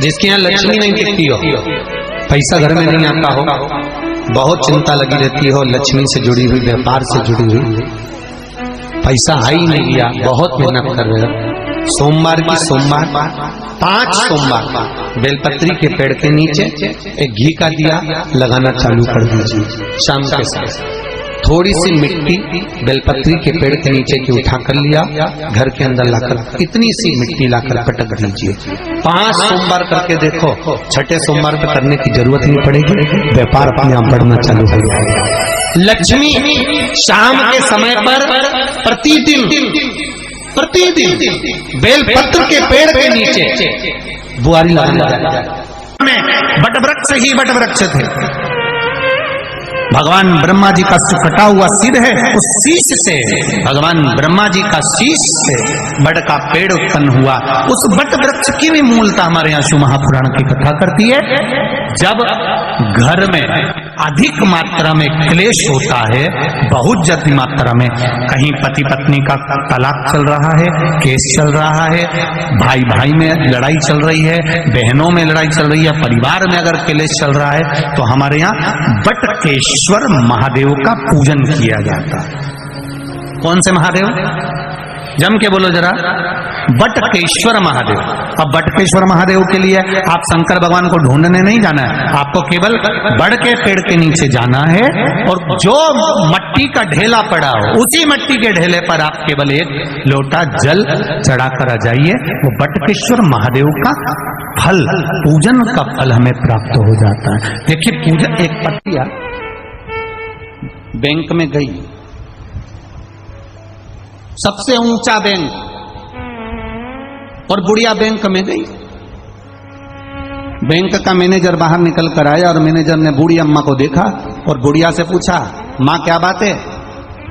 जिसके यहाँ लक्ष्मी नहीं दिखती हो, पैसा घर में नहीं आता हो, बहुत चिंता लगी रहती हो, लक्ष्मी से जुड़ी हुई, व्यापार से जुड़ी हुई, पैसा आ ही नहीं लिया, बहुत मेहनत कर रहे हो, सोमवार की सोमवार 5 सोमवार बेलपत्री के पेड़ के नीचे एक घी का दिया लगाना चालू कर दीजिए। शाम के समय थोड़ी सी मिट्टी बेलपत्री के पेड़ के नीचे की उठा कर लिया, घर के अंदर लाकर इतनी सी मिट्टी लाकर पटक दीजिए। 5 सोमवार करके देखो, छठे सोमवार पे करने की जरूरत नहीं पड़ेगी, व्यापार अपने आप बढ़ना चालू हो जाएगा। लक्ष्मी शाम के समय पर प्रतिदिन बेलपत्र के पेड़ के नीचे बुआरी लगाना। बट वृक्ष ही बट वृक्ष थे, भगवान ब्रह्मा जी का कटा हुआ सिर है, उस शीश से भगवान ब्रह्मा जी का शीश से बट का पेड़ उत्पन्न हुआ। उस बट वृक्ष की भी मूलता हमारे यहाँ शिव महापुराण की कथा करती है। जब घर में अधिक मात्रा में क्लेश होता है, बहुत ज्यादा मात्रा में, कहीं पति पत्नी का तलाक चल रहा है, केस चल रहा है, भाई भाई में लड़ाई चल रही है, बहनों में लड़ाई चल रही है, परिवार में अगर क्लेश चल रहा है, तो हमारे यहाँ बटकेश्वर महादेव का पूजन किया जाता है। कौन से महादेव? जम के बोलो जरा, बटकेश्वर महादेव। अब बटकेश्वर महादेव के लिए आप शंकर भगवान को ढूंढने नहीं जाना है, आपको केवल बड़ के पेड़ के नीचे जाना है, और जो मट्टी का ढेला पड़ा हो, उसी मट्टी के ढेले पर आप केवल एक लोटा जल चढ़ाकर आ जाइए, वो बटकेश्वर महादेव का फल, पूजन का फल हमें प्राप्त हो जाता है। देखिए, पूजन एक पतिया बैंक में गई, सबसे ऊंचा बैंक, और बुढ़िया बैंक में गई। बैंक का मैनेजर बाहर निकल कर आया, और मैनेजर ने बूढ़ी अम्मा को देखा और बुढ़िया से पूछा, माँ क्या बात है,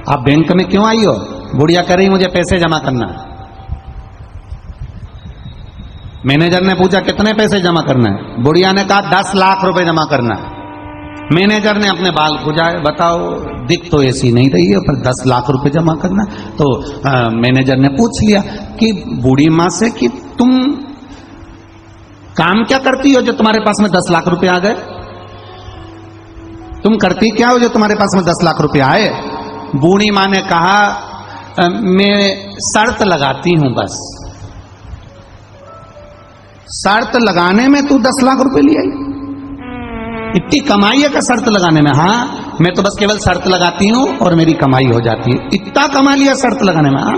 आप बैंक में क्यों आई हो? बुढ़िया कह रही, मुझे पैसे जमा करना। मैनेजर ने पूछा, कितने पैसे जमा करना है? बुढ़िया ने कहा, 10 लाख रुपए जमा करना है। मैनेजर ने अपने बाल खुजाए, बताओ दिख तो ऐसी नहीं रही है, पर 10 लाख रुपए जमा करना। तो मैनेजर ने पूछ लिया कि बूढ़ी माँ से कि तुम काम क्या करती हो जो तुम्हारे पास में 10 लाख रुपए आ गए? तुम करती क्या हो जो तुम्हारे पास में 10 लाख रुपए आए? बूढ़ी माँ ने कहा, मैं शर्त लगाती हूं बस। शर्त लगाने में तू 10 लाख रुपए ले आई? इतनी कमाई है का शर्त लगाने में? हाँ, मैं तो बस केवल शर्त लगाती हूं और मेरी कमाई हो जाती है। इतना कमा लिया शर्त लगाने में? हाँ।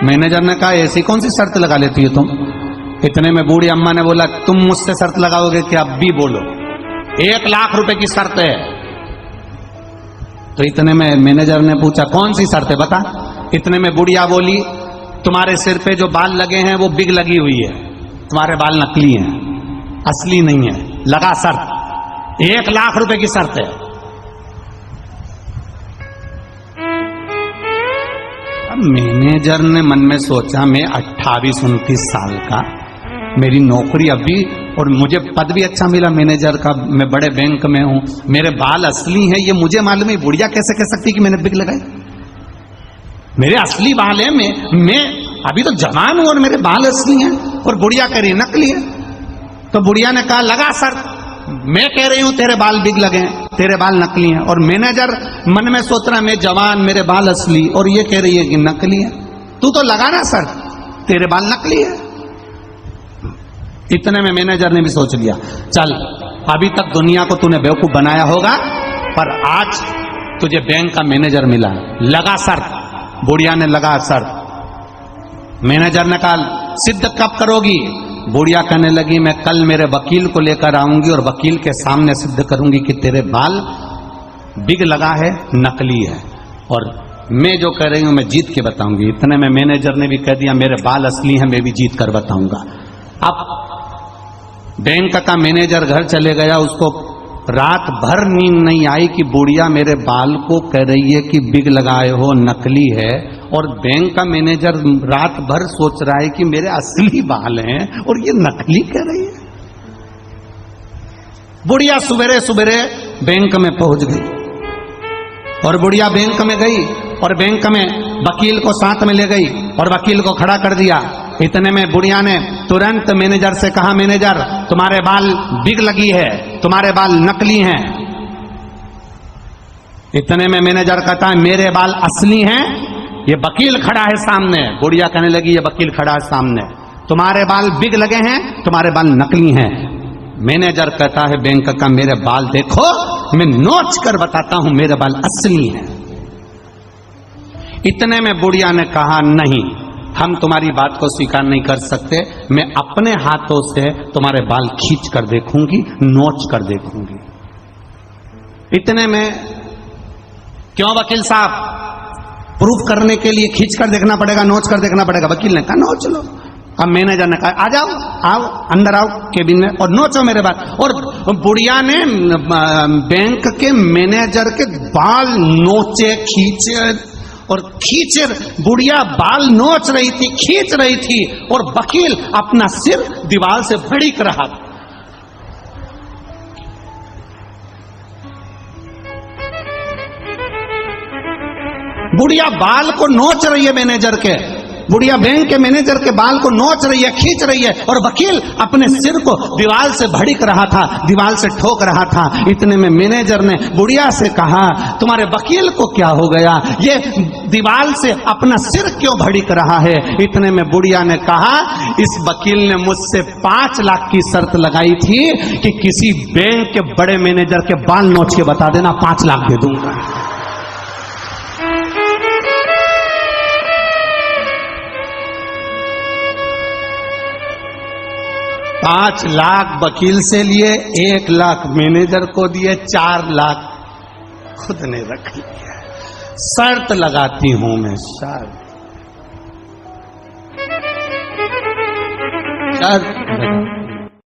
मैनेजर ने कहा, ऐसी कौन सी शर्त लगा लेती हो तुम? इतने में बूढ़ी अम्मा ने बोला, तुम मुझसे शर्त लगाओगे कि अब भी बोलो, 1 लाख रुपए की शर्त है। तो इतने में मैनेजर ने पूछा, कौन सी शर्त है बता? इतने में बुढ़िया बोली, तुम्हारे सिर पे जो बाल लगे हैं वो बिग लगी हुई है, तुम्हारे बाल नकली हैं, असली नहीं है, लगा शर्त, 1 लाख रुपए की शर्त है। अब मैनेजर ने मन में सोचा, मैं 28-29 साल का, मेरी नौकरी अभी, और मुझे पद भी अच्छा मिला मैनेजर का, मैं बड़े बैंक में हूं, मेरे बाल असली हैं, ये मुझे मालूम है, बुढ़िया कैसे कह सकती कि मैंने बिग लगाई? मेरे असली बाल हैं, मैं अभी तो जवान हूं और मेरे बाल असली हैं, और बुढ़िया कह रही नकली है। तो बुढ़िया ने कहा, लगा शर्त, मैं कह रही हूं तेरे बाल बिग लगे हैं, तेरे बाल नकली हैं, और मैनेजर मन में सोच रहा है मैं जवान, मेरे बाल असली, और ये कह रही है कि नकली है। तू तो लगा ना शर्त, तेरे बाल नकली है। इतने में मैनेजर ने भी सोच लिया, चल अभी तक दुनिया को तूने बेवकूफ बनाया होगा, पर आज तुझे बैंक का मैनेजर मिला, लगा शर्त। बुढ़िया ने लगा शर्त। मैनेजर ने कहा, सिद्ध कब करोगी? बुढ़िया कहने लगी, मैं कल मेरे वकील को लेकर आऊंगी और वकील के सामने सिद्ध करूंगी कि तेरे बाल बिग लगा है, नकली है, और मैं जो कह रही हूं मैं जीत के बताऊंगी। इतने में मैनेजर ने भी कह दिया, मेरे बाल असली हैं, मैं भी जीत कर बताऊंगा। अब बैंक का मैनेजर घर चले गया, उसको रात भर नींद नहीं आई कि बुढ़िया मेरे बाल को कह रही है कि बिग लगाए हो, नकली है, और बैंक का मैनेजर रात भर सोच रहा है कि मेरे असली बाल हैं और ये नकली कह रही है। बुढ़िया सुबेरे सुबेरे बैंक में पहुंच गई, और बुढ़िया बैंक में गई और बैंक में वकील को साथ में ले गई और वकील को खड़ा कर दिया। इतने में बुढ़िया ने तुरंत मैनेजर से कहा, मैनेजर तुम्हारे बाल बिग लगी है, तुम्हारे बाल नकली हैं। इतने में मैनेजर कहता है मेरे बाल असली हैं, ये वकील खड़ा है सामने। बुढ़िया कहने लगी ये वकील खड़ा है सामने, तुम्हारे बाल बिग लगे हैं, तुम्हारे बाल नकली हैं। मैनेजर कहता है बैंक का, मेरे बाल देखो, मैं नोच कर बताता हूं मेरे बाल असली हैं। इतने में बुढ़िया ने कहा नहीं, हम तुम्हारी बात को स्वीकार नहीं कर सकते, मैं अपने हाथों से तुम्हारे बाल खींच कर देखूंगी, नोच कर देखूंगी। इतने में क्यों वकील साहब, प्रूफ करने के लिए खींच कर देखना पड़ेगा, नोच कर देखना पड़ेगा। वकील ने कहा नोच लो। अब मैनेजर ने कहा आ जाओ, आओ अंदर आओ केबिन में और नोचो मेरे बाल। और बुढ़िया ने बैंक के मैनेजर के बाल नोचे, खींचे और खींचे। बुढ़िया बाल नोच रही थी, खींच रही थी और वकील अपना सिर दीवार से भड़क रहा था। बुढ़िया बाल को नोच रही है मैनेजर के, बुढ़िया बैंक के मैनेजर के बाल को नोच रही है, खींच रही है और वकील अपने सिर को दीवार से भड़क रहा था, दीवार से ठोक रहा था। इतने में मैनेजर ने बुढ़िया से कहा तुम्हारे वकील को क्या हो गया, ये दीवार से अपना सिर क्यों भड़क रहा है। इतने में बुढ़िया ने कहा इस वकील ने मुझसे 5 लाख की शर्त लगाई थी कि किसी बैंक के बड़े मैनेजर के बाल नोच के बता देना, 5 लाख दे दूंगा। 5 लाख वकील से लिए, 1 लाख मैनेजर को दिए, 4 लाख खुद ने रख लिया। शर्त लगाती हूं मैं, शर्त